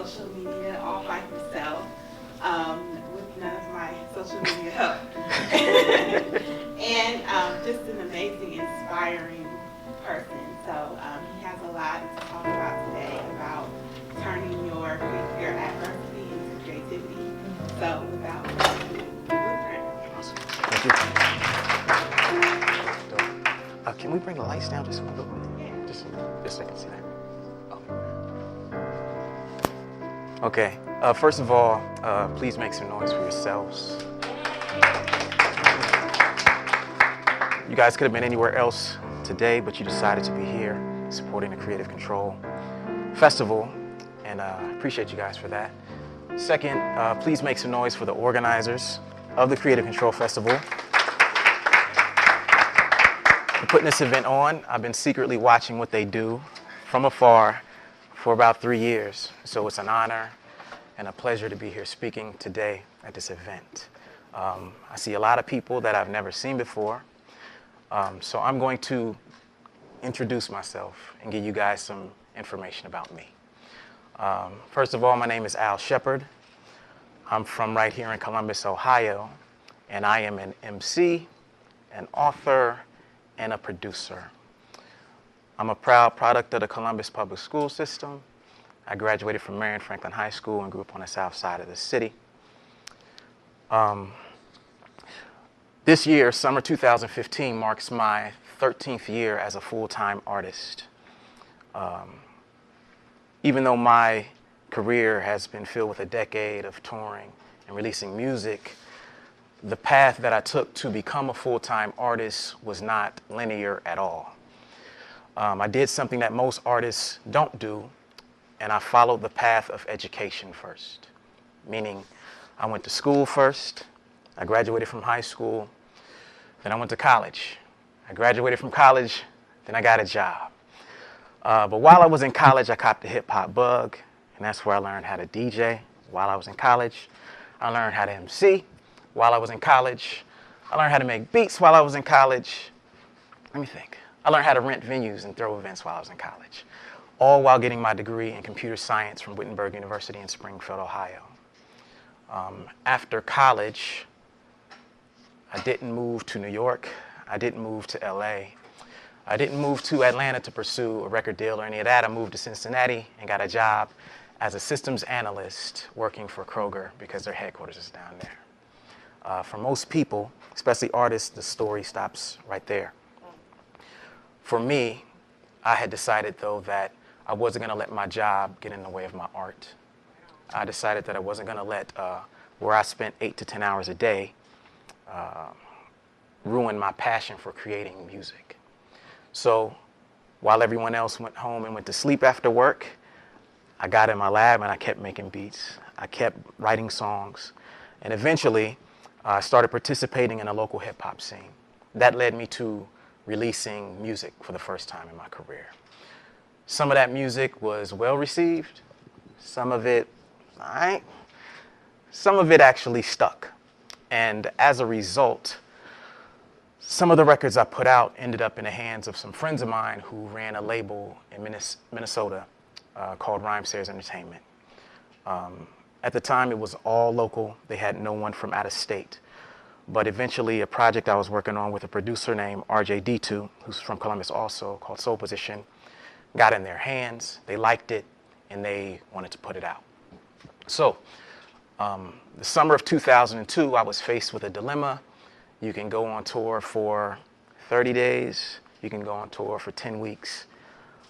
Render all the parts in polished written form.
social media all by himself, with none of my social media help. And just an amazing, inspiring person. So he has a lot to talk about today about turning your adversity into creativity. So without further ado, Blueprint. Awesome. Thank you. Can we bring the lights down just a little bit? Yeah. Just so I can see that. Okay. First of all, please make some noise for yourselves. You guys could have been anywhere else today, but you decided to be here supporting the Creative Control Festival, and I appreciate you guys for that. Second, please make some noise for the organizers of the Creative Control Festival. For putting this event on, I've been secretly watching what they do from afar for about 3 years. So it's an honor and a pleasure to be here speaking today at this event. I see a lot of people that I've never seen before. So I'm going to introduce myself and give you guys some information about me. First of all, my name is Al Shepard. I'm from right here in Columbus, Ohio, and I am an MC, an author, and a producer. I'm a proud product of the Columbus Public School System. I graduated from Marion Franklin High School and grew up on the south side of the city. This year, summer 2015, marks my 13th year as a full-time artist. Even though my career has been filled with a decade of touring and releasing music, the path that I took to become a full-time artist was not linear at all. I did something that most artists don't do, and I followed the path of education first. Meaning, I went to school first, I graduated from high school, then I went to college. I graduated from college, then I got a job. But while I was in college, I caught the hip hop bug, and that's where I learned how to DJ. While I was in college, I learned how to MC. While I was in college, I learned how to make beats while I was in college. Let me think. I learned how to rent venues and throw events while I was in college, all while getting my degree in computer science from Wittenberg University in Springfield, Ohio. After college, I didn't move to New York. I didn't move to LA. I didn't move to Atlanta to pursue a record deal or any of that. I moved to Cincinnati and got a job as a systems analyst working for Kroger because their headquarters is down there. For most people, especially artists, the story stops right there. For me, I had decided, though, that I wasn't going to let my job get in the way of my art. I decided that I wasn't going to let where I spent 8 to 10 hours a day ruin my passion for creating music. So while everyone else went home and went to sleep after work, I got in my lab and I kept making beats. I kept writing songs. And eventually, I started participating in a local hip-hop scene. That led me to releasing music for the first time in my career. Some of that music was well received. Some of it, some of it actually stuck. And as a result, some of the records I put out ended up in the hands of some friends of mine who ran a label in Minnesota called Rhymesayers Entertainment. At the time, it was all local. They had no one from out of state. But eventually, a project I was working on with a producer named RJ D2, who's from Columbus also, called Soul Position, got in their hands. They liked it, and they wanted to put it out. So, the summer of 2002, I was faced with a dilemma. You can go on tour for 30 days. You can go on tour for 10 weeks.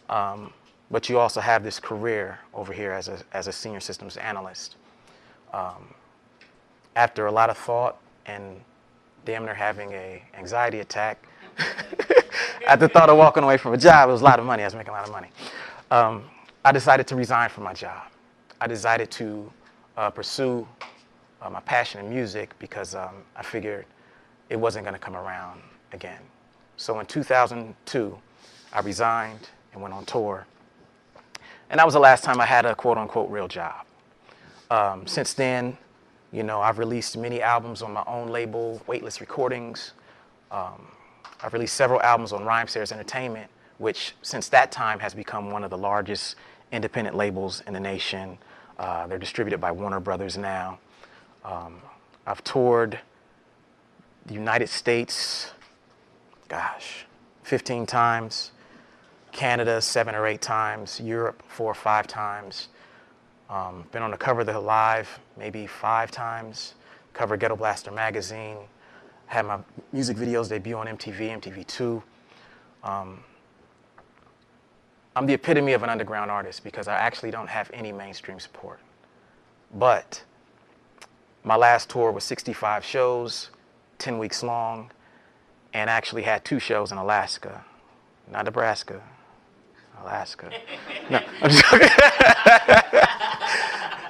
But you also have this career over here as a senior systems analyst. After a lot of thought and damn near having an anxiety attack, at the thought of walking away from a job, it was a lot of money. I was making a lot of money. I decided to resign from my job. I decided to pursue my passion in music because I figured it wasn't going to come around again. So in 2002, I resigned and went on tour. And that was the last time I had a quote-unquote real job. Since then, you know, I've released many albums on my own label, Weightless Recordings. I've released several albums on Rhymesayers Entertainment, which since that time has become one of the largest independent labels in the nation, They're distributed by Warner Brothers now. I've toured the United States, 15 times, Canada 7 or 8 times, Europe 4 or 5 times. Been on the cover of the Live maybe 5 times, cover Ghetto Blaster magazine, had my music videos debut on MTV, MTV2. I'm the epitome of an underground artist because I actually don't have any mainstream support. But my last tour was 65 shows, 10 weeks long, and actually had 2 shows in Alaska. Not Nebraska, Alaska. No, I'm just joking.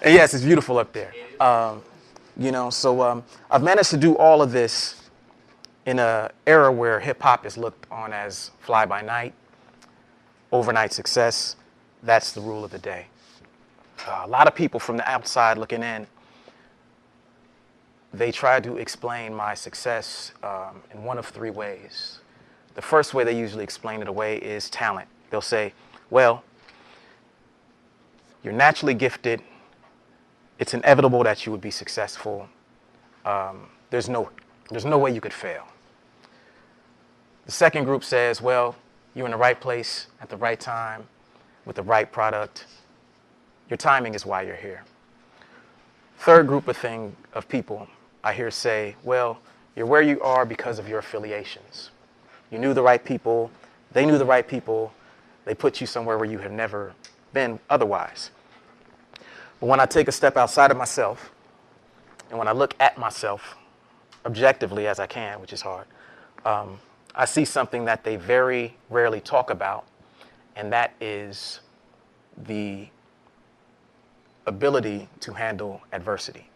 And yes, it's beautiful up there. So I've managed to do all of this in an era where hip-hop is looked on as fly-by-night, overnight success. That's the rule of the day. A lot of people from the outside looking in, they try to explain my success in one of 3 ways. The first way they usually explain it away is talent. They'll say, well, you're naturally gifted. It's inevitable that you would be successful. There's no way you could fail. The second group says, well, you're in the right place at the right time with the right product. Your timing is why you're here. Third group of people I hear say, well, you're where you are because of your affiliations. You knew the right people. They knew the right people. They put you somewhere where you have never been otherwise. But when I take a step outside of myself, and when I look at myself objectively as I can, which is hard, I see something that they very rarely talk about, and that is the ability to handle adversity.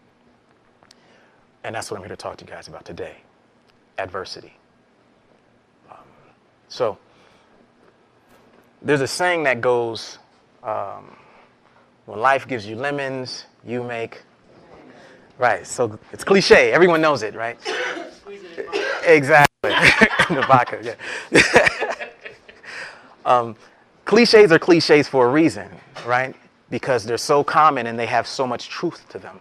And that's what I'm here to talk to you guys about today, adversity. So there's a saying that goes, when life gives you lemons, you make, right, so it's cliche, everyone knows it, right? Exactly. The vodka, yeah. Cliches are cliches for a reason, right? Because they're so common and they have so much truth to them.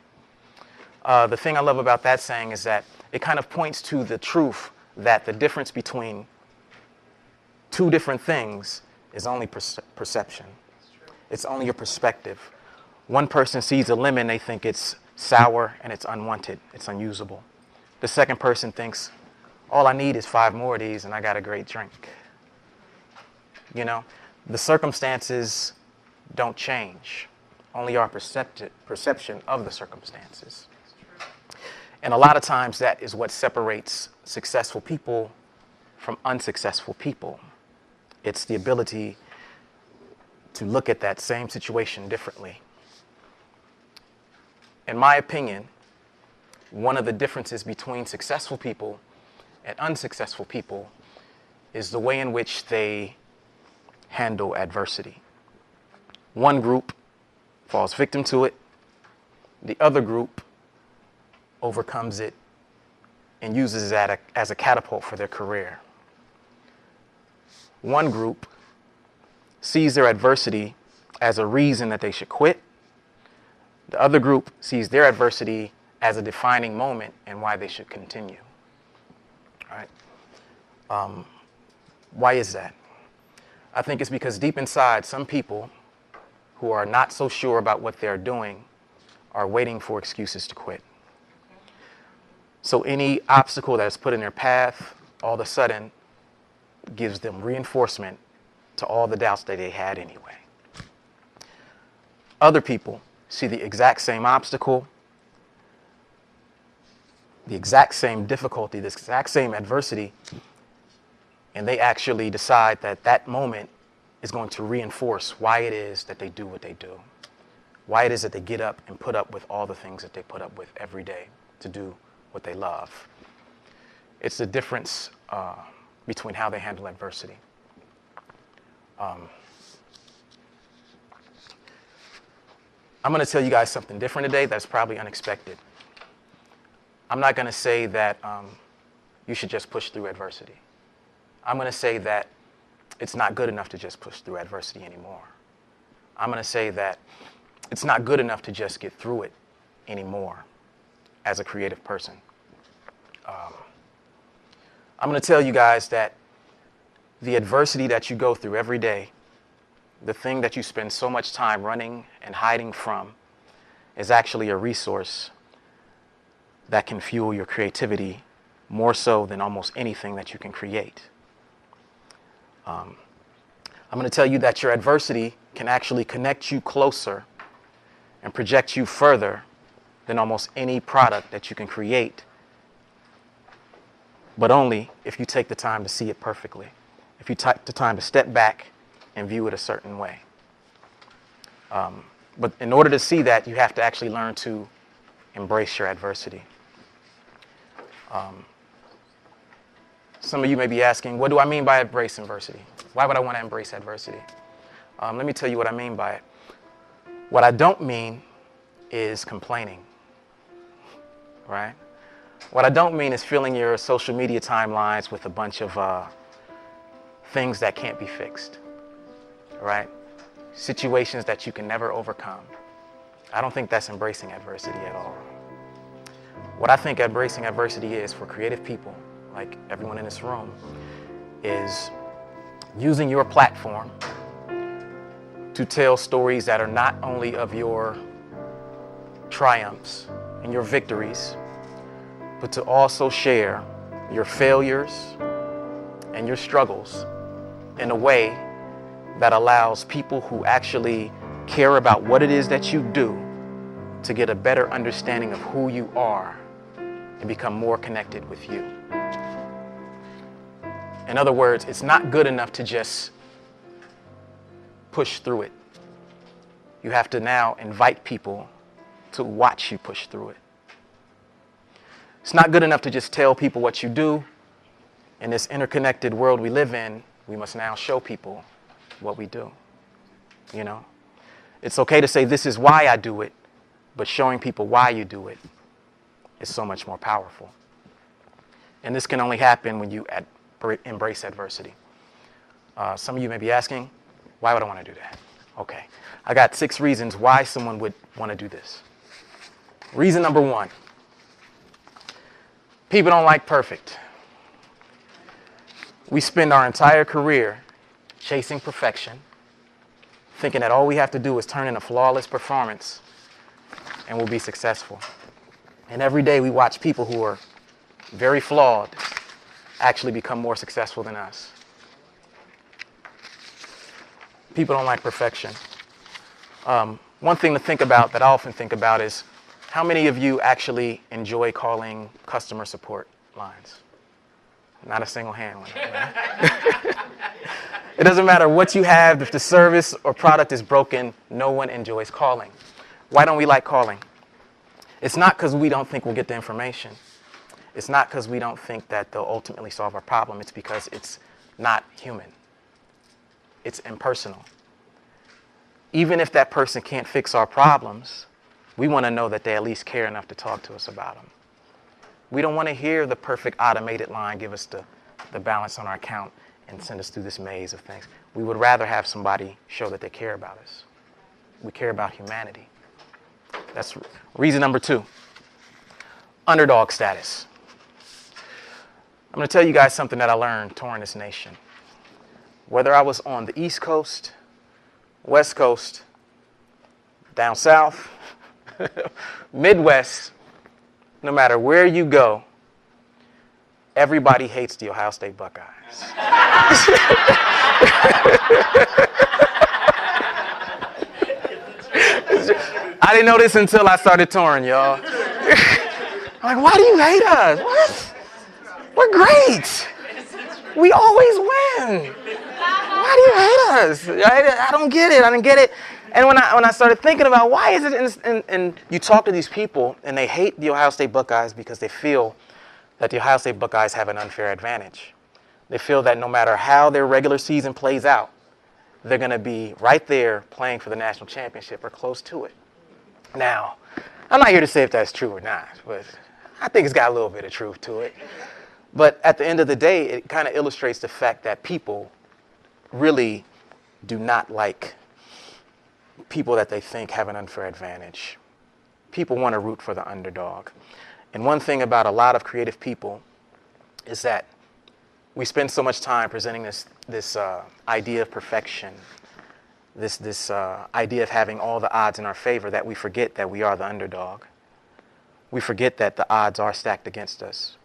The thing I love about that saying is that it kind of points to the truth that the difference between 2 different things is only perception. It's only your perspective. One person sees a lemon, they think it's sour and it's unwanted, it's unusable. The second person thinks, all I need is 5 more of these and I got a great drink. You know, the circumstances don't change, only our perception of the circumstances. And a lot of times that is what separates successful people from unsuccessful people. It's the ability to look at that same situation differently. In my opinion, one of the differences between successful people and unsuccessful people is the way in which they handle adversity. One group falls victim to it. The other group overcomes it and uses that as a catapult for their career. One group sees their adversity as a reason that they should quit. The other group sees their adversity as a defining moment and why they should continue. All right? Why is that? I think it's because deep inside, some people who are not so sure about what they're doing are waiting for excuses to quit. So any obstacle that is put in their path, all of a sudden, gives them reinforcement to all the doubts that they had anyway. Other people see the exact same obstacle, the exact same difficulty, the exact same adversity, and they actually decide that that moment is going to reinforce why it is that they do what they do, why it is that they get up and put up with all the things that they put up with every day to do what they love. It's the difference between how they handle adversity. I'm going to tell you guys something different today that's probably unexpected. I'm not going to say that you should just push through adversity. I'm going to say that it's not good enough to just push through adversity anymore. I'm going to say that it's not good enough to just get through it anymore as a creative person. I'm going to tell you guys that the adversity that you go through every day, the thing that you spend so much time running and hiding from, is actually a resource that can fuel your creativity more so than almost anything that you can create. I'm going to tell you that your adversity can actually connect you closer and project you further than almost any product that you can create, but only if you take the time to see it perfectly, if you take the time to step back and view it a certain way. But in order to see that, you have to actually learn to embrace your adversity. Some of you may be asking, what do I mean by embrace adversity? Why would I want to embrace adversity? Let me tell you what I mean by it. What I don't mean is complaining, right? What I don't mean is filling your social media timelines with a bunch of things that can't be fixed, right? Situations that you can never overcome. I don't think that's embracing adversity at all. What I think embracing adversity is for creative people, like everyone in this room, is using your platform to tell stories that are not only of your triumphs and your victories, but to also share your failures and your struggles in a way that allows people who actually care about what it is that you do to get a better understanding of who you are and become more connected with you. In other words, it's not good enough to just push through it. You have to now invite people to watch you push through it. It's not good enough to just tell people what you do. In this interconnected world we live in, we must now show people what we do. You know, it's okay to say this is why I do it, but showing people why you do it is so much more powerful. And this can only happen when you embrace adversity. Some of you may be asking, why would I want to do that? Okay, I got 6 reasons why someone would want to do this. Reason number 1, people don't like perfect. We spend our entire career chasing perfection, thinking that all we have to do is turn in a flawless performance and we'll be successful. And every day we watch people who are very flawed actually become more successful than us. People don't like perfection. One thing to think about that I often think about is how many of you actually enjoy calling customer support lines? Not a single hand went up, right? It doesn't matter what you have, if the service or product is broken, no one enjoys calling. Why don't we like calling? It's not because we don't think we'll get the information. It's not because we don't think that they'll ultimately solve our problem. It's because it's not human. It's impersonal. Even if that person can't fix our problems, we want to know that they at least care enough to talk to us about them. We don't want to hear the perfect automated line give us the balance on our account and send us through this maze of things. We would rather have somebody show that they care about us. We care about humanity. That's reason number 2. Underdog status. I'm going to tell you guys something that I learned touring this nation. Whether I was on the East Coast, West Coast, down South, Midwest, no matter where you go, everybody hates the Ohio State Buckeyes. I didn't know this until I started touring, y'all. I'm like, why do you hate us? What? We're great. We always win. Why do you hate us? I don't get it. I didn't get it. And when I started thinking about why is it, and you talk to these people and they hate the Ohio State Buckeyes because they feel that the Ohio State Buckeyes have an unfair advantage. They feel that no matter how their regular season plays out, they're going to be right there playing for the national championship or close to it. Now, I'm not here to say if that's true or not, but I think it's got a little bit of truth to it. But at the end of the day, it kind of illustrates the fact that people really do not like people that they think have an unfair advantage. People want to root for the underdog. And one thing about a lot of creative people is that we spend so much time presenting this idea of perfection, this idea of having all the odds in our favor, that we forget that we are the underdog. We forget that the odds are stacked against us.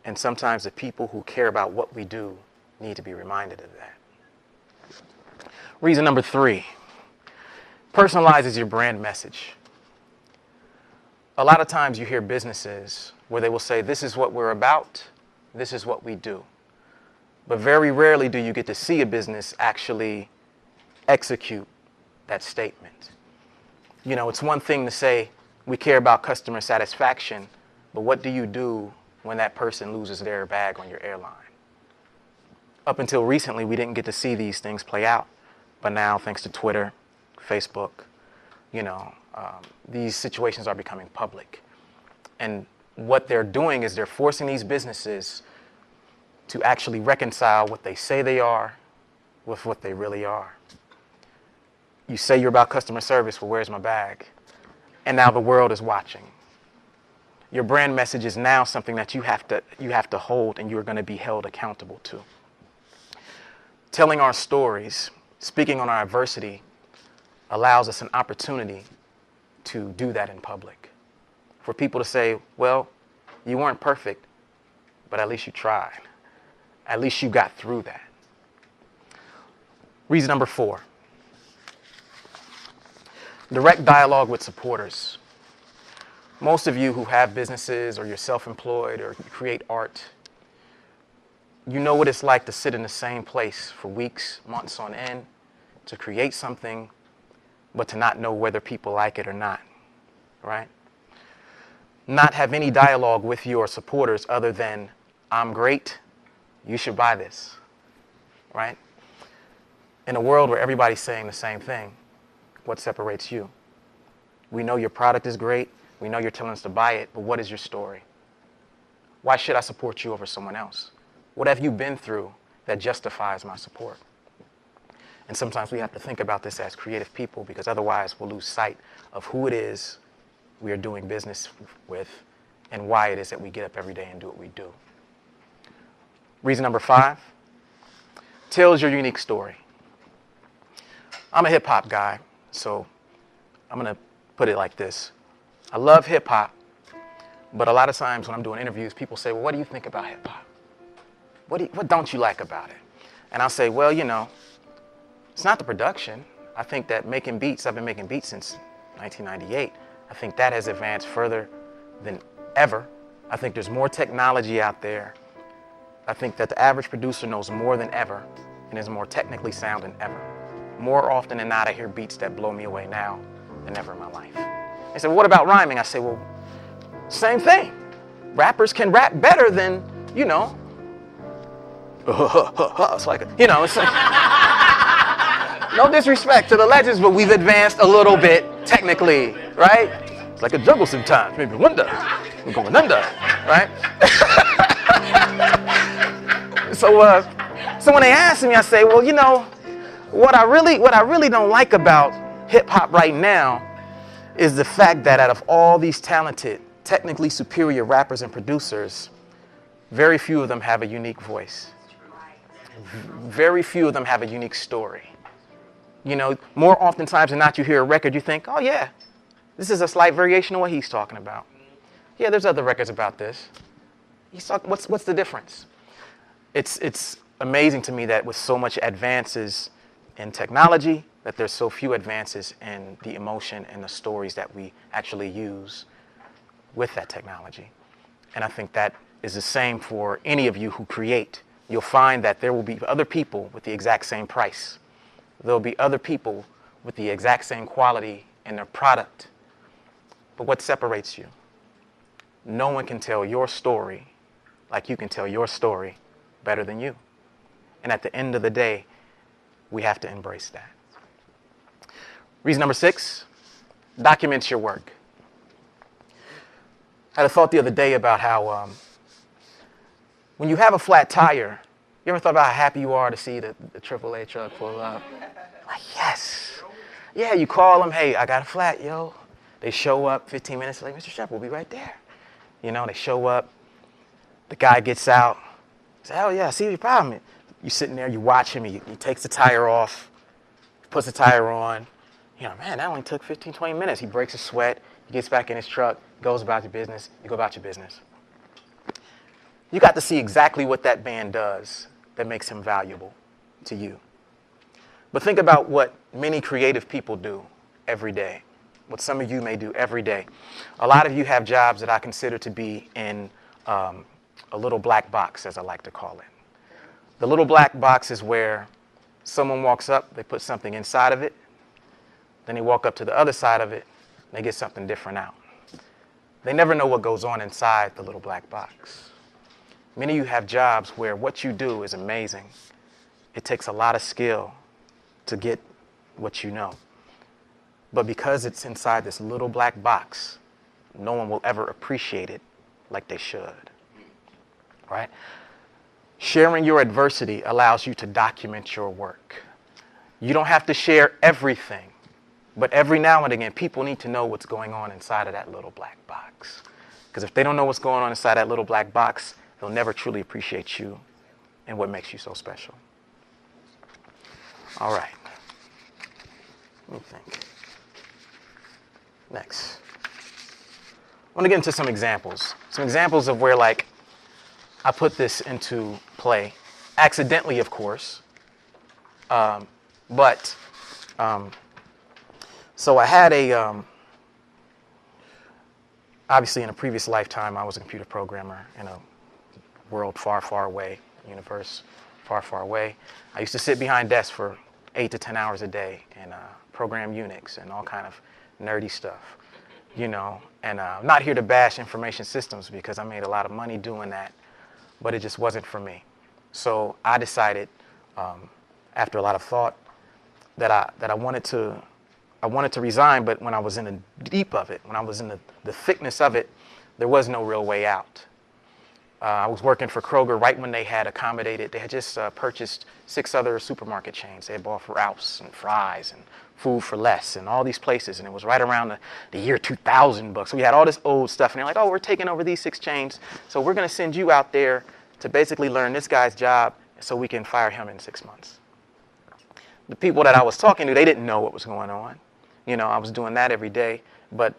And sometimes the people who care about what we do need to be reminded of that. Reason number 3, personalizes your brand message. A lot of times you hear businesses where they will say, this is what we're about, this is what we do. But very rarely do you get to see a business actually execute that statement. You know, it's one thing to say, we care about customer satisfaction, but what do you do when that person loses their bag on your airline? Up until recently, we didn't get to see these things play out. But now, thanks to Twitter, Facebook, these situations are becoming public. And what they're doing is they're forcing these businesses to actually reconcile what they say they are with what they really are. You say you're about customer service, well, where's my bag? And now the world is watching. Your brand message is now something that you have to hold, and you're going to be held accountable to. Telling our stories, speaking on our adversity, allows us an opportunity to do that in public. For people to say, well, you weren't perfect, but at least you tried. At least you got through that. Reason number 4. Direct dialogue with supporters. Most of you who have businesses or you're self-employed or you create art, you know what it's like to sit in the same place for weeks, months on end, to create something, but to not know whether people like it or not, right? Not have any dialogue with your supporters other than, I'm great, you should buy this, right? In a world where everybody's saying the same thing, what separates you? We know your product is great. We know you're telling us to buy it, but what is your story? Why should I support you over someone else? What have you been through that justifies my support? And sometimes we have to think about this as creative people, because otherwise we'll lose sight of who it is we are doing business with and why it is that we get up every day and do what we do. Reason number 5, tells your unique story. I'm a hip hop guy, so I'm going to put it like this. I love hip hop, but a lot of times when I'm doing interviews, people say, well, what do you think about hip hop? What don't you like about it? And I'll say, well, it's not the production. I think that making beats, I've been making beats since 1998. I think that has advanced further than ever. I think there's more technology out there. I think that the average producer knows more than ever and is more technically sound than ever. More often than not, I hear beats that blow me away now than ever in my life. They say, well, what about rhyming? I say, well, same thing. Rappers can rap better than, it's like, it's like, no disrespect to the legends, but we've advanced a little bit technically, right? It's like a jungle sometimes. Maybe wonder, we're going under, right? So when they ask me, I say, well, what I really don't like about hip hop right now is the fact that out of all these talented, technically superior rappers and producers, very few of them have a unique voice. Very few of them have a unique story. More oftentimes than not, you hear a record, you think, oh yeah, this is a slight variation of what he's talking about. Yeah, there's other records about this. What's the difference? It's amazing to me that with so much advances in technology, that there's so few advances in the emotion and the stories that we actually use with that technology. And I think that is the same for any of you who create. You'll find that there will be other people with the exact same price. There'll be other people with the exact same quality in their product. But what separates you? No one can tell your story like you can tell your story better than you. And at the end of the day, we have to embrace that. Reason number 6, documents your work. I had a thought the other day about how when you have a flat tire, you ever thought about how happy you are to see the AAA truck pull up? Like, yes, Yeah, you call them, hey, I got a flat, yo. They show up 15 minutes later, Mr. Shepard, we'll be right there. You know, they show up, the guy gets out, says, hell yeah, I see your problem. You sitting there, you watch him, he takes the tire off, puts the tire on. You know, man, that only took 15, 20 minutes. He breaks a sweat, he gets back in his truck, goes about your business, you go about your business. You got to see exactly what that man does that makes him valuable to you. But think about what many creative people do every day, what some of you may do every day. A lot of you have jobs that I consider to be in a little black box, as I like to call it. The little black box is where someone walks up, they put something inside of it, then they walk up to the other side of it, and they get something different out. They never know what goes on inside the little black box. Many of you have jobs where what you do is amazing. It takes a lot of skill to get what you know. But because it's inside this little black box, no one will ever appreciate it like they should. Right? Sharing your adversity allows you to document your work. You don't have to share everything, but every now and again, people need to know what's going on inside of that little black box. Because if they don't know what's going on inside that little black box, they'll never truly appreciate you and what makes you so special. All right. Let me think. Next. I want to get into some examples. Some examples of where, like, I put this into play. Accidentally, of course. So I had obviously in a previous lifetime, I was a computer programmer in a world far, far away, universe far, far away. I used to sit behind desks for 8 to 10 hours a day and program Unix and all kind of nerdy stuff, you know. And I'm not here to bash information systems because I made a lot of money doing that, but it just wasn't for me. So I decided, after a lot of thought, that I wanted to resign, but when I was in the deep of it, when I was in the thickness of it, there was no real way out. I was working for Kroger right when they had accommodated. They had just purchased 6 other supermarket chains. They had bought Ralph's and Fry's and Food for Less and all these places. And it was right around the year 2000 bucks. So we had all this old stuff. And they're like, oh, we're taking over these 6 chains. So we're going to send you out there to basically learn this guy's job so we can fire him in 6 months. The people that I was talking to, they didn't know what was going on. You know, I was doing that every day. But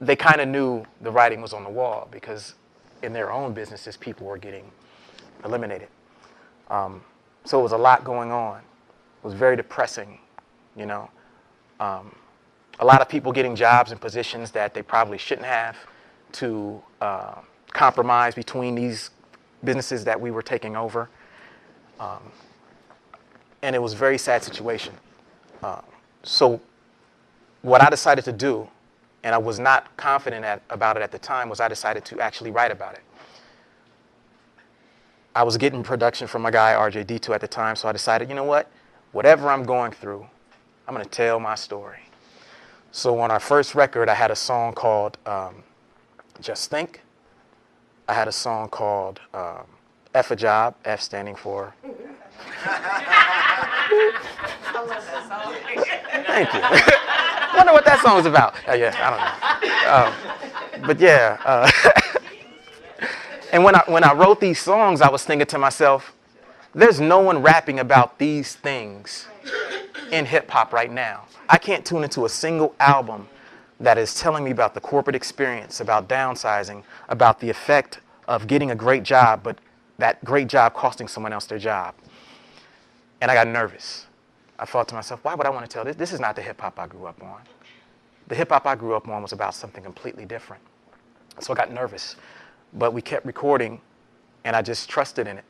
they kind of knew the writing was on the wall because in their own businesses, people were getting eliminated. So it was a lot going on. It was very depressing, you know. A lot of people getting jobs and positions that they probably shouldn't have to compromise between these businesses that we were taking over. And it was a very sad situation. So what I decided to do, and I was not confident about it at the time, was I decided to actually write about it. I was getting production from my guy, RJ-D2 at the time, so I decided, you know what? Whatever I'm going through, I'm going to tell my story. So on our first record, I had a song called Just Think. I had a song called F a Job, F standing for... Thank you. I wonder what that song was about. Yeah, I don't know. But yeah. And when I wrote these songs, I was thinking to myself, there's no one rapping about these things in hip hop right now. I can't tune into a single album that is telling me about the corporate experience, about downsizing, about the effect of getting a great job, but that great job costing someone else their job. And I got nervous. I thought to myself, why would I want to tell this? This is not the hip hop I grew up on. The hip hop I grew up on was about something completely different. So I got nervous. But we kept recording, and I just trusted in it.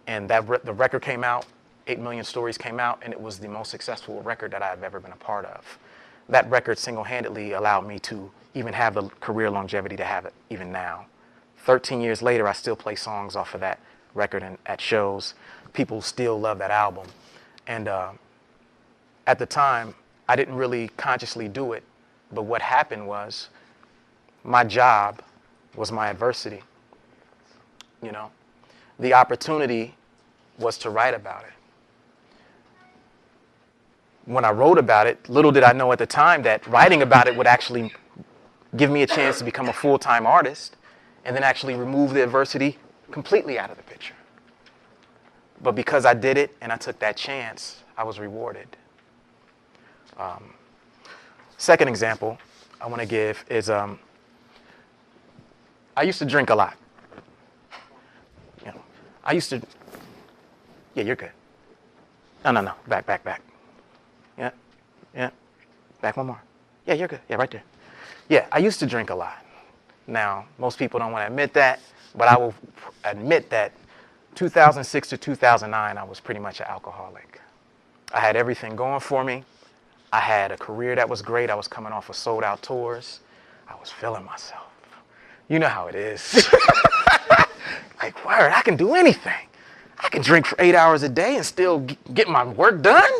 And the record came out, 8 Million Stories came out, and it was the most successful record that I've ever been a part of. That record single-handedly allowed me to even have the career longevity to have it even now. 13 years later, I still play songs off of that record and at shows. People still love that album. And at the time, I didn't really consciously do it, but what happened was my job was my adversity. You know, the opportunity was to write about it. when I wrote about it, little did I know at the time that writing about it would actually give me a chance to become a full-time artist and then actually remove the adversity completely out of the picture. But because I did it and I took that chance, I was rewarded. Second example I want to give is I used to drink a lot. I used to. Yeah, you're good. No. Back. Yeah. Back one more. Yeah, you're good. Yeah, right there. Yeah, I used to drink a lot. Now, most people don't want to admit that, but I will admit that 2006 to 2009, I was pretty much an alcoholic. I had everything going for me. I had a career that was great. I was coming off of sold-out tours. I was feeling myself. You know how it is. Like, word, I can do anything. I can drink for 8 hours a day and still get my work done.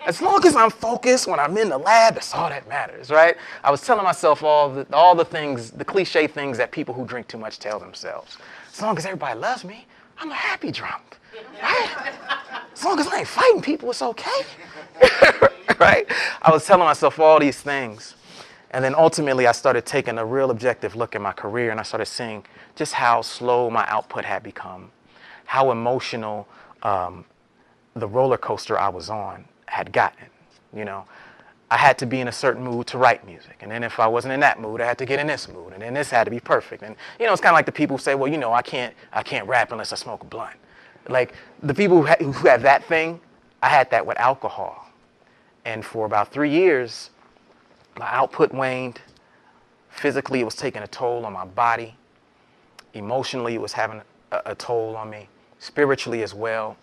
As long as I'm focused when I'm in the lab, that's all that matters, right? I was telling myself all the things, the cliche things that people who drink too much tell themselves. As long as everybody loves me, I'm a happy drunk, right? As long as I ain't fighting people, it's okay, right? I was telling myself all these things. And then ultimately, I started taking a real objective look at my career, and I started seeing just how slow my output had become, how emotional the roller coaster I was on had gotten. I had to be in a certain mood to write music, and then if I wasn't in that mood, I had to get in this mood, and then this had to be perfect. And it's kind of like the people who say, well, I can't rap unless I smoke a blunt. Like the people who have that thing, I had that with alcohol, and for about 3 years, my output waned. Physically, it was taking a toll on my body. Emotionally, it was having a toll on me. Spiritually as well.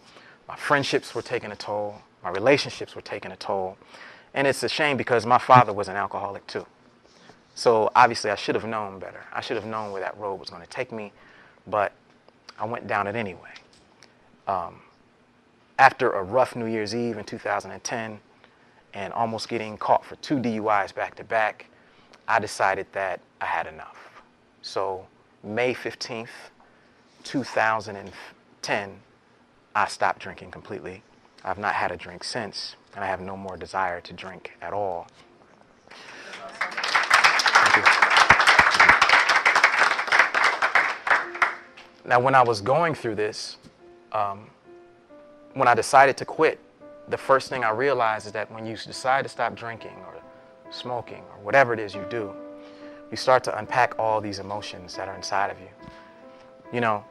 My friendships were taking a toll. My relationships were taking a toll. And it's a shame because my father was an alcoholic too. So obviously I should have known better. I should have known where that road was going to take me, but I went down it anyway. After a rough New Year's Eve in 2010 and almost getting caught for 2 DUIs back to back, I decided that I had enough. So May 15th, 2010, I stopped drinking completely. I've not had a drink since, and I have no more desire to drink at all. Thank you. Now, when I was going through this, when I decided to quit, the first thing I realized is that when you decide to stop drinking or smoking or whatever it is you do, you start to unpack all these emotions that are inside of you.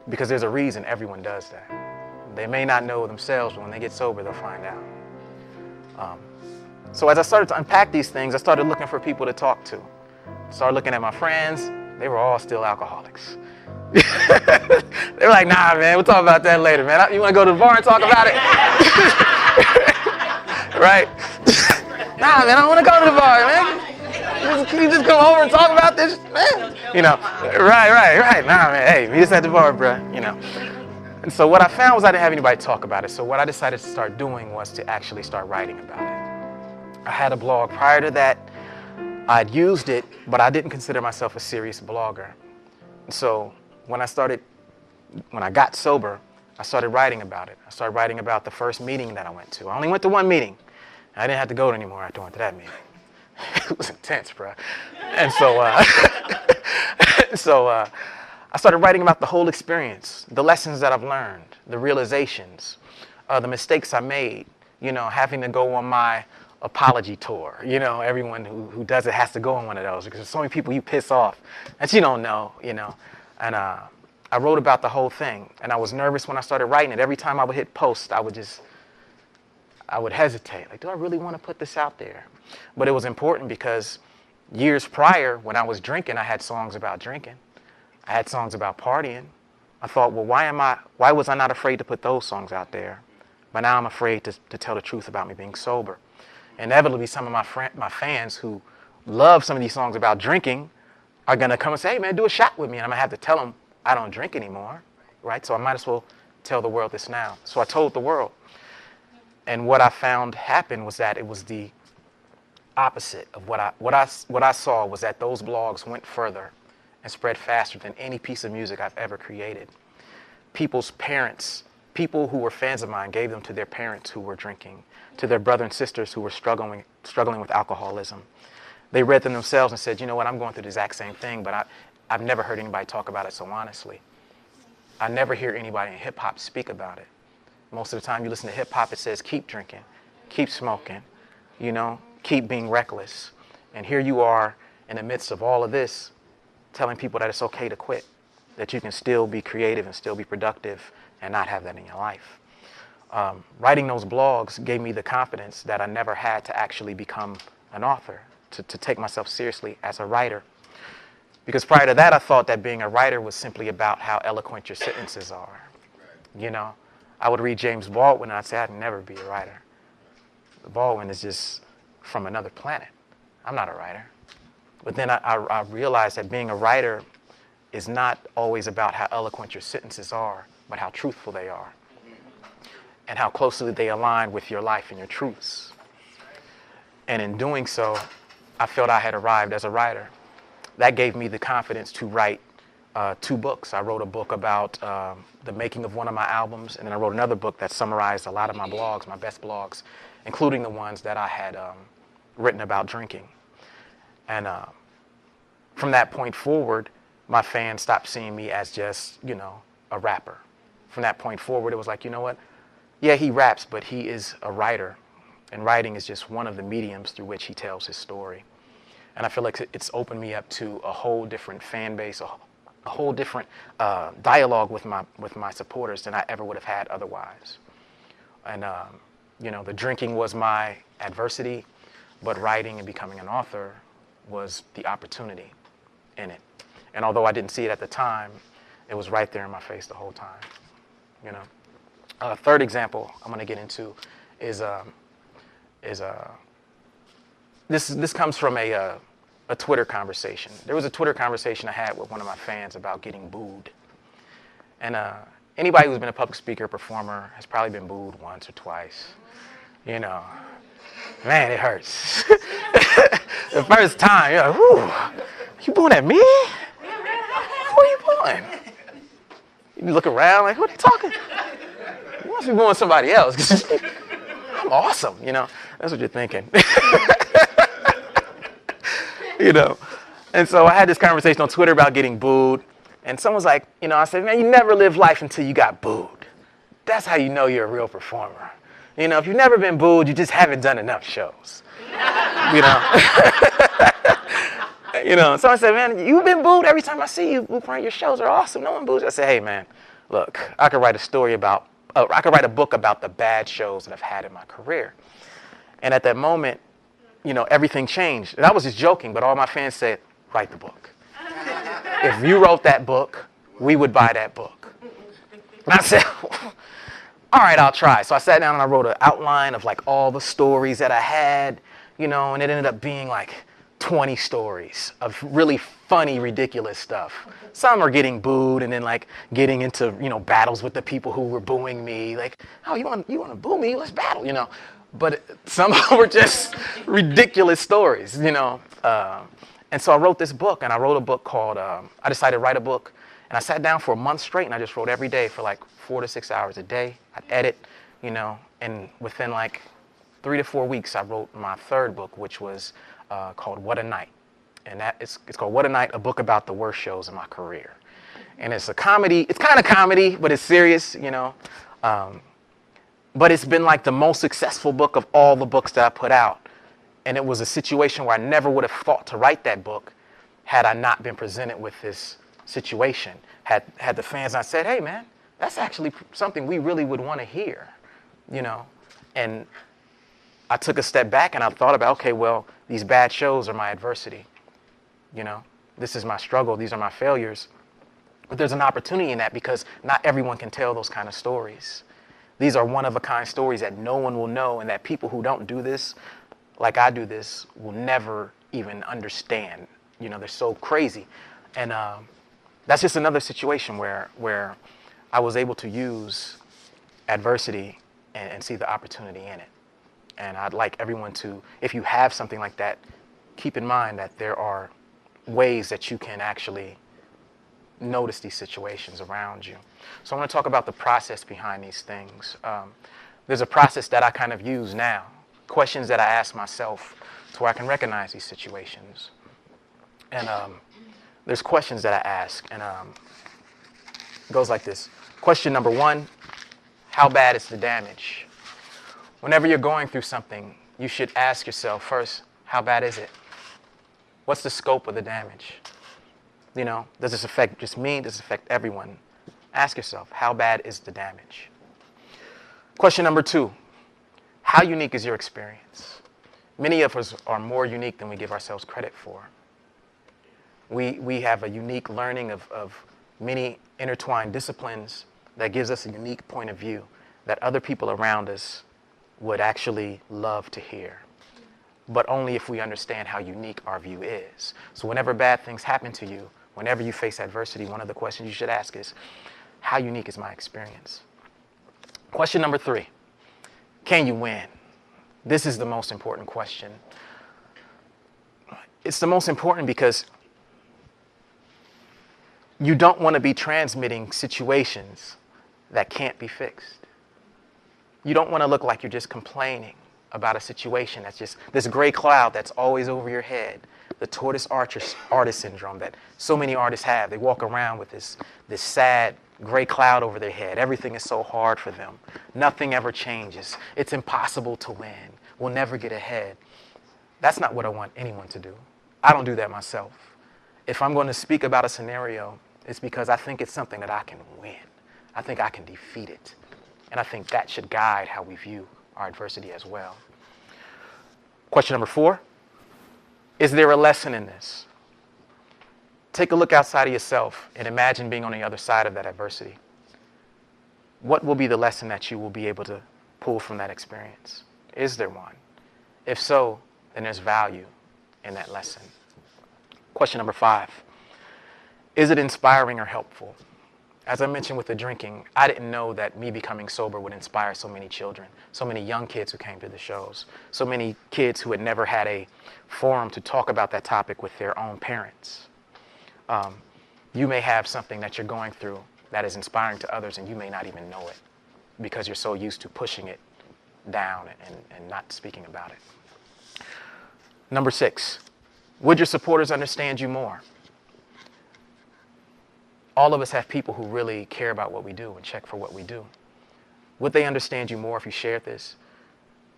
Because there's a reason everyone does that. They may not know themselves, but when they get sober, they'll find out. So as I started to unpack these things, I started looking for people to talk to. Started looking at my friends. They were all still alcoholics. They were like, nah, man, we'll talk about that later, man. You want to go to the bar and talk about it? Right? Nah, man, I don't want to go to the bar, man. Can you just come over and talk about this, man? Right. Nah, man, hey, meet us at the bar, bro. And so what I found was I didn't have anybody to talk about it. So what I decided to start doing was to actually start writing about it. I had a blog. Prior to that, I'd used it, but I didn't consider myself a serious blogger. So when I got sober, I started writing about it. I started writing about the first meeting that I went to. I only went to one meeting. I didn't have to go anymore after I went to that meeting. It was intense, bro. And so, I started writing about the whole experience, the lessons that I've learned, the realizations, the mistakes I made, having to go on my apology tour. Everyone who does it has to go on one of those because there's so many people you piss off that you don't know, And I wrote about the whole thing, and I was nervous when I started writing it. Every time I would hit post, I would hesitate. Like, do I really want to put this out there? But it was important because years prior, when I was drinking, I had songs about drinking. I had songs about partying. I thought, well, why was I not afraid to put those songs out there? But now I'm afraid to tell the truth about me being sober. Inevitably, some of my fans who love some of these songs about drinking are going to come and say, hey, man, do a shot with me. And I'm going to have to tell them I don't drink anymore, right? So I might as well tell the world this now. So I told the world. And what I found happened was that it was the opposite of what I saw was that those blogs went further and spread faster than any piece of music I've ever created. People's parents People who were fans of mine gave them to their parents who were drinking, to their brother and sisters who were struggling with alcoholism. They read them themselves and said, you know what, I'm going through the exact same thing, but I've never heard anybody talk about it so honestly. I never hear anybody in hip hop speak about it. Most of the time you listen to hip hop, it says keep drinking, keep smoking, keep being reckless. And here you are in the midst of all of this, telling people that it's okay to quit, that you can still be creative and still be productive and not have that in your life. Writing those blogs gave me the confidence that I never had to actually become an author, to take myself seriously as a writer. Because prior to that, I thought that being a writer was simply about how eloquent your sentences are. I would read James Baldwin and I'd say, I'd never be a writer. Baldwin is just from another planet. I'm not a writer. But then I realized that being a writer is not always about how eloquent your sentences are, but how truthful they are and how closely they align with your life and your truths. And in doing so, I felt I had arrived as a writer. That gave me the confidence to write 2 books. I wrote a book about the making of one of my albums, and then I wrote another book that summarized a lot of my blogs, my best blogs, including the ones that I had written about drinking. And from that point forward, my fans stopped seeing me as just, a rapper. From that point forward, it was like, you know what? Yeah, he raps, but he is a writer. And writing is just one of the mediums through which he tells his story. And I feel like it's opened me up to a whole different fan base, a whole different dialogue with my supporters than I ever would have had otherwise. And, the drinking was my adversity, but writing and becoming an author was the opportunity in it. And although I didn't see it at the time, it was right there in my face the whole time. Third example I'm going to get into is this comes from a Twitter conversation. There was a Twitter conversation I had with one of my fans about getting booed. And anybody who's been a public speaker or performer has probably been booed once or twice. Man, it hurts. The first time, you're like, whew, you booing at me? Who are you booing? You look around like, who are they talking? You must be booing somebody else. I'm awesome, That's what you're thinking. And so I had this conversation on Twitter about getting booed. And someone's like, I said, man, you never live life until you got booed. That's how you know you're a real performer. If you've never been booed, you just haven't done enough shows. So I said, man, you've been booed every time I see you. Your shows are awesome. No one boos you. I said, hey, man, look, I could write a book about the bad shows that I've had in my career. And at that moment, everything changed. And I was just joking, but all my fans said, write the book. If you wrote that book, we would buy that book. And I said, all right, I'll try. So I sat down and I wrote an outline of like all the stories that I had, and it ended up being like 20 stories of really funny, ridiculous stuff. Some are getting booed and then like getting into, battles with the people who were booing me. Like, oh, you want to boo me? Let's battle, But some of them were just ridiculous stories, And so I wrote this book, and I wrote a book called, I decided to write a book, and I sat down for a month straight, and I just wrote every day for like 4 to 6 hours a day. I'd edit, and within like 3 to 4 weeks, I wrote my third book, which was called What a Night. And it's called What a Night, a book about the worst shows in my career. And it's a comedy. It's kind of comedy, but it's serious, But it's been like the most successful book of all the books that I put out. And it was a situation where I never would have thought to write that book had I not been presented with this situation. Had the fans not said, hey, man, that's actually something we really would want to hear, And I took a step back and I thought about, okay, well, these bad shows are my adversity. This is my struggle. These are my failures. But there's an opportunity in that because not everyone can tell those kind of stories. These are one-of-a-kind stories that no one will know and that people who don't do this, like I do this, will never even understand. They're so crazy. And that's just another situation where I was able to use adversity and see the opportunity in it. And I'd like everyone to, if you have something like that, keep in mind that there are ways that you can actually, notice these situations around you. So I want to talk about the process behind these things. There's a process that I kind of use now, questions that I ask myself to where I can recognize these situations. And there's questions that I ask, and it goes like this. Question number 1, how bad is the damage? Whenever you're going through something, you should ask yourself first, how bad is it? What's the scope of the damage? You know, does this affect just me? Does it affect everyone? Ask yourself, how bad is the damage? Question number 2, how unique is your experience? Many of us are more unique than we give ourselves credit for. We have a unique learning of many intertwined disciplines that gives us a unique point of view that other people around us would actually love to hear, but only if we understand how unique our view is. So whenever bad things happen to you, whenever you face adversity, one of the questions you should ask is, how unique is my experience? Question number 3, can you win? This is the most important question. It's the most important because you don't want to be transmitting situations that can't be fixed. You don't want to look like you're just complaining about a situation that's just this gray cloud that's always over your head. The tortoise artist syndrome that so many artists have. They walk around with this sad gray cloud over their head. Everything is so hard for them. Nothing ever changes. It's impossible to win. We'll never get ahead. That's not what I want anyone to do. I don't do that myself. If I'm going to speak about a scenario, it's because I think it's something that I can win. I think I can defeat it. And I think that should guide how we view our adversity as well. Question number 4, is there a lesson in this? Take a look outside of yourself and imagine being on the other side of that adversity. What will be the lesson that you will be able to pull from that experience? Is there one? If so, then there's value in that lesson. Question number 5, is it inspiring or helpful? As I mentioned with the drinking, I didn't know that me becoming sober would inspire so many children, so many young kids who came to the shows, so many kids who had never had a forum to talk about that topic with their own parents. You may have something that you're going through that is inspiring to others and you may not even know it because you're so used to pushing it down and not speaking about it. Number 6, would your supporters understand you more? All of us have people who really care about what we do and check for what we do. Would they understand you more if you shared this?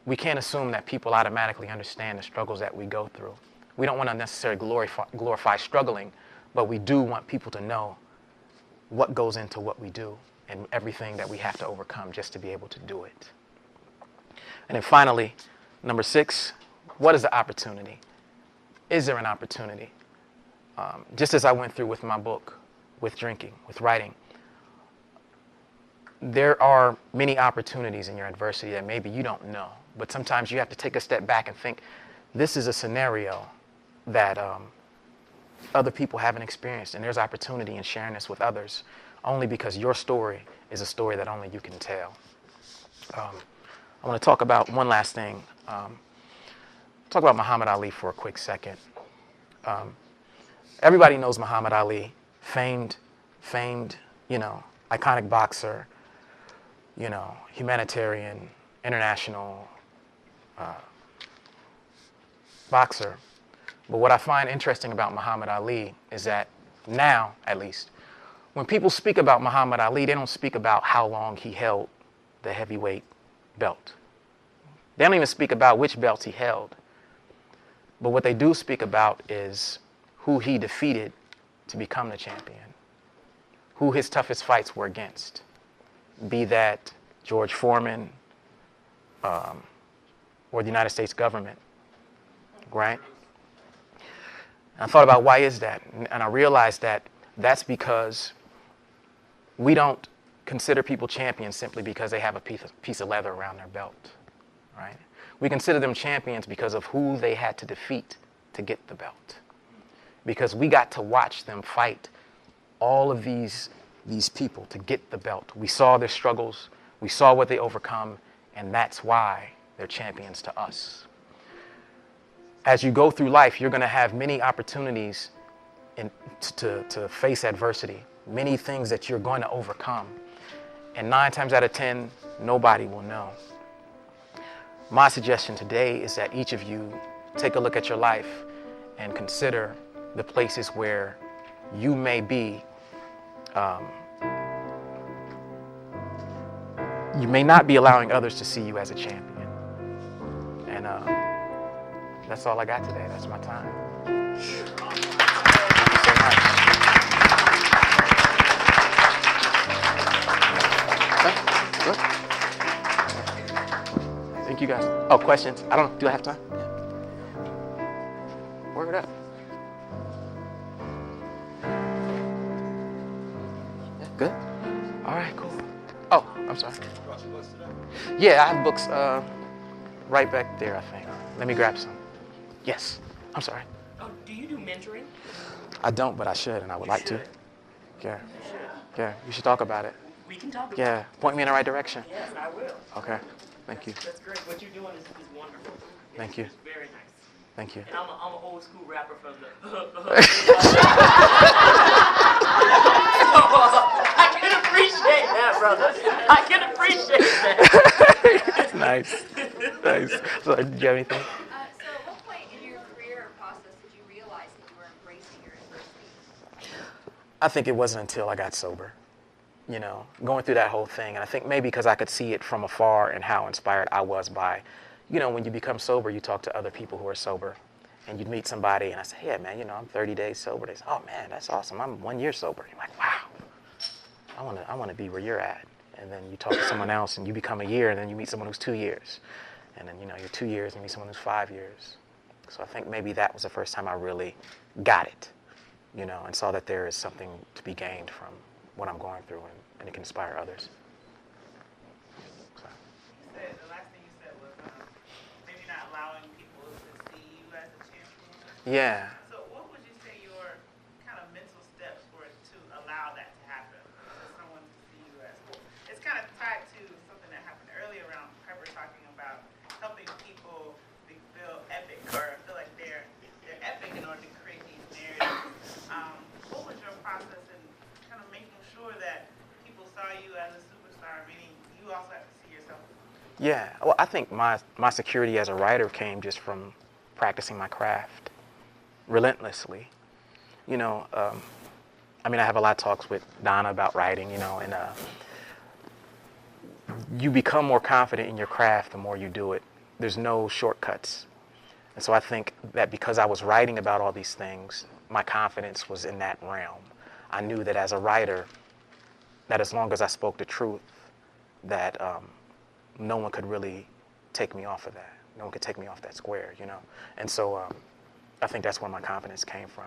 We can't assume that people automatically understand the struggles that we go through. We don't want to necessarily glorify struggling, but we do want people to know what goes into what we do and everything that we have to overcome just to be able to do it. And then finally, number 6, what is the opportunity? Is there an opportunity? Just as I went through with my book, with drinking, with writing, there are many opportunities in your adversity that maybe you don't know, but sometimes you have to take a step back and think, this is a scenario that other people haven't experienced, and there's opportunity in sharing this with others only because your story is a story that only you can tell. I want to talk about one last thing. Talk about Muhammad Ali for a quick second. Everybody knows Muhammad Ali, famed, iconic boxer, humanitarian, international boxer. But what I find interesting about Muhammad Ali is that now, at least, when people speak about Muhammad Ali, they don't speak about how long he held the heavyweight belt. They don't even speak about which belts he held. But what they do speak about is who he defeated to become the champion, who his toughest fights were against, be that George Foreman or the United States government, right? And I thought about why is that? And I realized that that's because we don't consider people champions simply because they have a piece of leather around their belt, right? We consider them champions because of who they had to defeat to get the belt. Because we got to watch them fight all of these people to get the belt. We saw their struggles, we saw what they overcome, and that's why they're champions to us. As you go through life, you're going to have many opportunities to face adversity, many things that you're going to overcome. And 9 times out of 10, nobody will know. My suggestion today is that each of you take a look at your life and consider the places where you may be. You may not be allowing others to see you as a champion. And that's all I got today. That's my time. Thank you so much. Good. Thank you guys. Oh, questions? Do I have time? Yeah. Word up. Yeah, good. All right, cool. Oh, I'm sorry. Yeah, I have books right back there, I think. Let me grab some. Yes, I'm sorry. Oh, do you do mentoring? I don't, but I should, and I would like to. Yeah. You should. Yeah, we should talk about it. We can talk about Yeah, it. point me in the right direction. Yes, I will. Okay, thank you. That's great. What you're doing is wonderful. Thank you. It's very nice. Thank you. And I'm an old school rapper from the. I can appreciate that, brother. I can appreciate that. Nice. Nice. So, did you have anything? So at what point in your career or process did you realize that you were embracing your adversity? I think it wasn't until I got sober, going through that whole thing. And I think maybe because I could see it from afar and how inspired I was by, when you become sober, you talk to other people who are sober. And you'd meet somebody and I say, yeah, man, I'm 30 days sober. They say, oh, man, that's awesome. I'm 1 year sober. You're like, wow, I want to be where you're at. And then you talk to someone else and you become a year, and then you meet someone who's 2 years. And then, you're 2 years and you meet someone who's 5 years. So I think maybe that was the first time I really got it, and saw that there is something to be gained from what I'm going through, and it can inspire others. So. The last thing you said was maybe not allowing people to see you as a champion. Yeah. So what would you say your kind of mental steps were to allow that to happen, for someone to see you as? It's kind of tied to something that happened earlier around Pepper talking about helping people feel epic or feel like they're epic in order to create these narratives. What was your process in kind of making sure that people saw you as a superstar, meaning you also have to see yourself? Yeah. Well, I think my security as a writer came just from practicing my craft relentlessly. I have a lot of talks with Donna about writing, and you become more confident in your craft the more you do it. There's no shortcuts. And so I think that because I was writing about all these things, my confidence was in that realm. I knew that as a writer, that as long as I spoke the truth, that no one could really take me off of that. No one could take me off that square, And so I think that's where my confidence came from.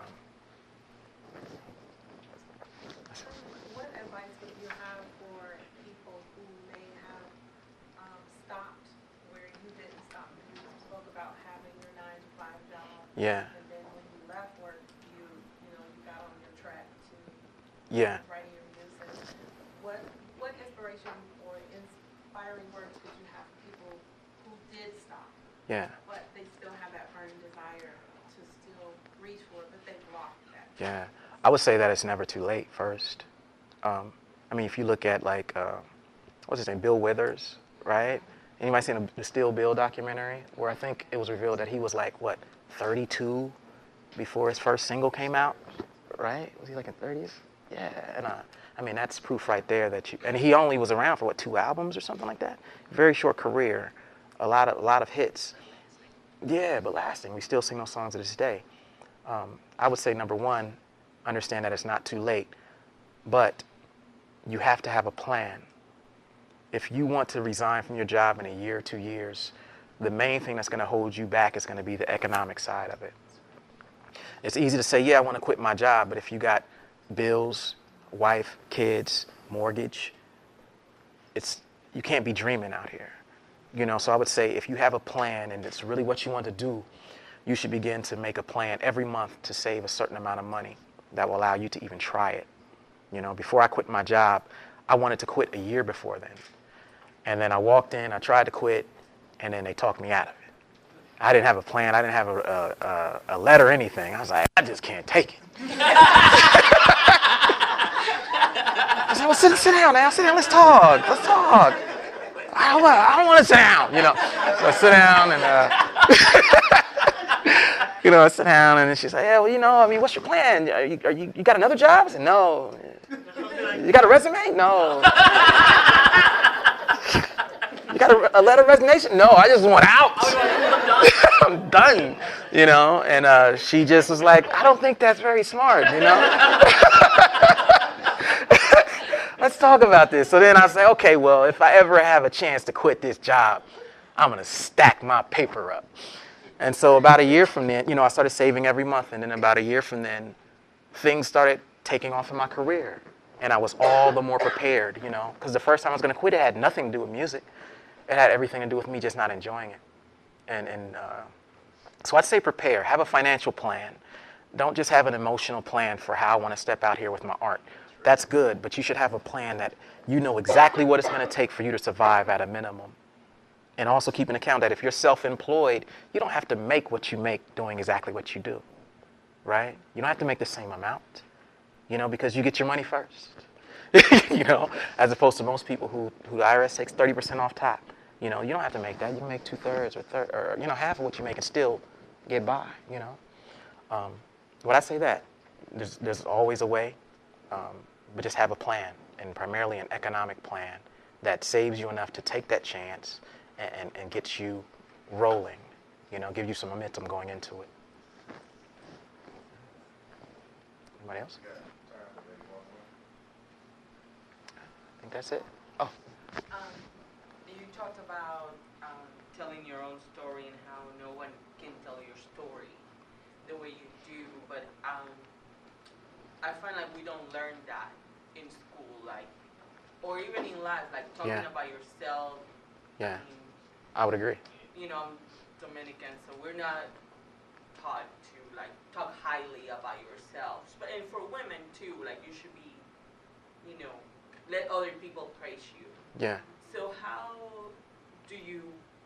What advice would you have for people who may have stopped where you didn't stop? You spoke about having your 9-to-5 job. Yeah. And then when you left work, you got on your track to Yeah. writing your music. What inspiration or inspiring words could you have for people who did stop, Yeah. but they still have that burning desire to still reach for it, but they blocked that? Yeah. I would say that it's never too late first. If you look at what's his name, Bill Withers, right? Anybody seen the Still Bill documentary where I think it was revealed that he was 32 before his first single came out, right? Was he in 30s? Yeah, and that's proof right there and he only was around for 2 albums or something like that. Very short career, a lot of hits. Yeah, but lasting. We still sing those songs to this day. I would say number one, understand that it's not too late, but you have to have a plan. If you want to resign from your job in a year, 2 years, the main thing that's going to hold you back is going to be the economic side of it. It's easy to say, yeah, I want to quit my job, but if you got bills, wife, kids, mortgage, you can't be dreaming out here. So I would say if you have a plan and it's really what you want to do, you should begin to make a plan every month to save a certain amount of money that will allow you to even try it. Before I quit my job, I wanted to quit a year before then. And then I walked in, I tried to quit, and then they talked me out of it. I didn't have a plan, I didn't have a letter or anything. I was like, I just can't take it. said, well, sit down now. Sit down. Let's talk. Let's talk. I don't want to sit down, you know. So I sit down and, you know, I sit down and then she's like, yeah, well, you know, I mean, what's your plan? You got another job? I said, no. You got a resume? No. You got a letter of resignation? No, I just want out. I'm done, you know. And she just was like, I don't think that's very smart, you know. Let's talk about this. So then I say, okay, well, if I ever have a chance to quit this job, I'm going to stack my paper up. And so about a year from then, you know, I started saving every month. And then about a year from then, things started taking off in my career. And I was all the more prepared, you know, because the first time I was going to quit, it had nothing to do with music. It had everything to do with me just not enjoying it. And so I'd say prepare. Have a financial plan. Don't just have an emotional plan for how I want to step out here with my art. That's good, but you should have a plan that you know exactly what it's going to take for you to survive at a minimum. And also keep in account that if you're self-employed, you don't have to make what you make doing exactly what you do, right? You don't have to make the same amount, you know, because you get your money first, you know, as opposed to most people who the IRS takes 30% off top. You know, you don't have to make that. You can make 2/3 or you know, half of what you make and still get by, you know. Would I say that? There's always a way. But just have a plan, and primarily an economic plan that saves you enough to take that chance and gets you rolling, you know, give you some momentum going into it. Anybody else? I think that's it. Oh. You talked about telling your own story and how no one can tell your story the way you do, but I find like we don't learn that in school, like, or even in life, like talking about yourself. Yeah, I would agree. You know, I'm Dominican, so we're not taught to like talk highly about yourselves. But and for women too, like you should be, you know, let other people praise you. Yeah. So how do you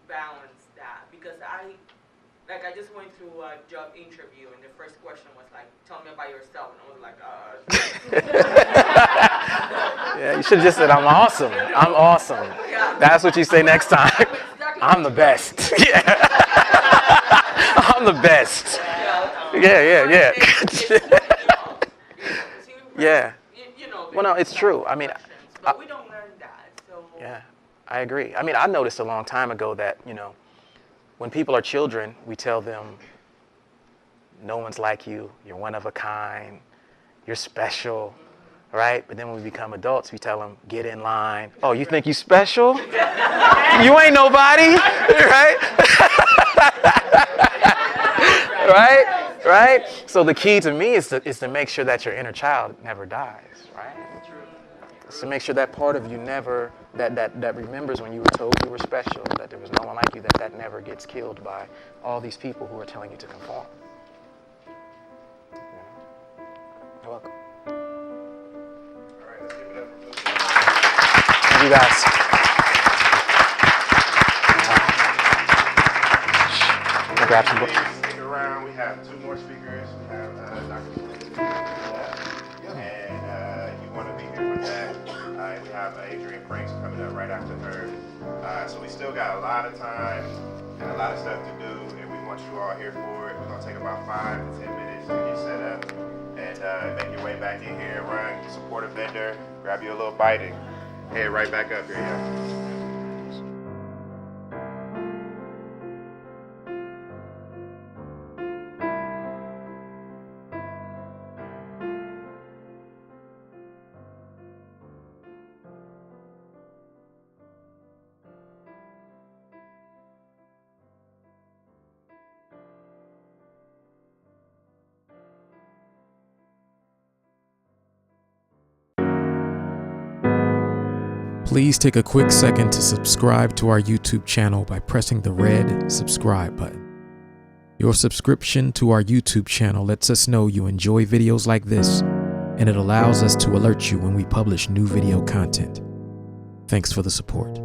balance that? Because I just went through a job interview, and the first question was like, tell me about yourself. And I was like, Yeah, you should have just said, I'm awesome. I'm awesome. Yeah. That's what you say next time. Exactly. I'm the best. Yeah. I'm the best. Yeah. Yeah. You know, Well, no, it's true. I mean, but we don't learn that. So yeah, I agree. I mean, I noticed a long time ago that, you know, when people are children, we tell them, no one's like you, you're one of a kind, you're special, right? But then when we become adults, we tell them, get in line. Oh, you think you special? You ain't nobody, right? Right? So the key to me is to make sure that your inner child never dies, right? It's to make sure that part of you never, that remembers when you were told you were special, that there was no one like you, that never gets killed by all these people who are telling you to conform. Yeah. You're welcome. All right, let's give it up for Luke. Thank you guys. I'm gonna grab some books. Stick around. We have two more speakers. We have Dr. And you want to be here for that. We have Adrienne Franks coming up right after her. So we still got a lot of time and a lot of stuff to do, and we want you all here for it. We're going to take about 5 to 10 minutes to get set up and make your way back in here, run, support a vendor, grab you a little bite, and head right back up here, yeah. Please take a quick second to subscribe to our YouTube channel by pressing the red subscribe button. Your subscription to our YouTube channel lets us know you enjoy videos like this, and it allows us to alert you when we publish new video content. Thanks for the support.